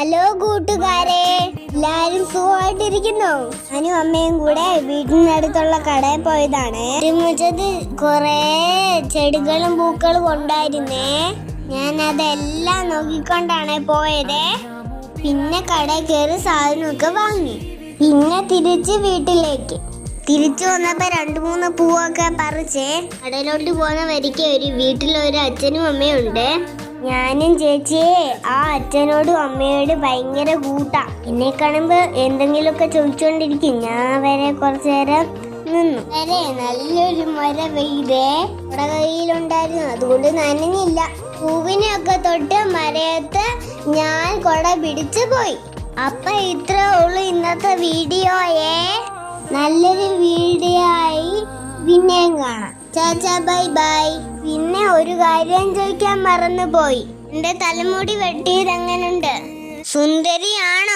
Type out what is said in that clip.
Hello കൂട്ടുകാരെ, എല്ലാരും സുഖമായിട്ടിരിക്കുന്നു. ഞാനും അമ്മയും കൂടെ വീടിനടുത്തുള്ള കടയിൽ പോയതാണ്. മുറ്റത്ത് കൊറേ ചെടികളും പൂക്കളും ഉണ്ടായിരുന്നേ. ഞാൻ അതെല്ലാം നോക്കിക്കൊണ്ടാണ് പോയത്. പിന്നെ കടയിൽ കയറി സാധനമൊക്കെ വാങ്ങി. പിന്നെ തിരിച്ച് വീട്ടിലേക്ക് തിരിച്ചു വന്നപ്പോ 2-3 പൂവൊക്കെ പറിച്ചേ. കടയിലോട്ട് പോകുന്ന വരിക്ക് വീട്ടിലൊരു അച്ഛനും അമ്മയും ഉണ്ട്. ഞാനും ചേച്ചിയെ ആ അച്ഛനോടും അമ്മയോടും ഭയങ്കര കൂട്ടാ. എന്നെ കാണുമ്പോ എന്തെങ്കിലുമൊക്കെ ചോദിച്ചോണ്ടിരിക്കും. ഞാൻ വരെ കുറച്ചു നേരം നിന്നു. വരെ നല്ലൊരു മഴ പെയ്തേ. കുട കയ്യിലുണ്ടായിരുന്നു, അതുകൊണ്ട് നനഞ്ഞില്ല. പൂവിനെയൊക്കെ തൊട്ട് മരയത്ത് ഞാൻ കുട പിടിച്ചു പോയി. അപ്പൊ ഇത്രേ ഉള്ളൂ ഇന്നത്തെ വീഡിയോയെ. നല്ലൊരു വീഡിയോ ആയി പിന്നെയും കാണാം. ചാച്ചാ ബൈ ബൈ. പിന്നെ ഒരു കാര്യം ചോദിക്കാൻ മറന്നുപോയി. എന്റെ തലമുടി വെട്ടിയത് എങ്ങനുണ്ട്? സുന്ദരിയാണോ?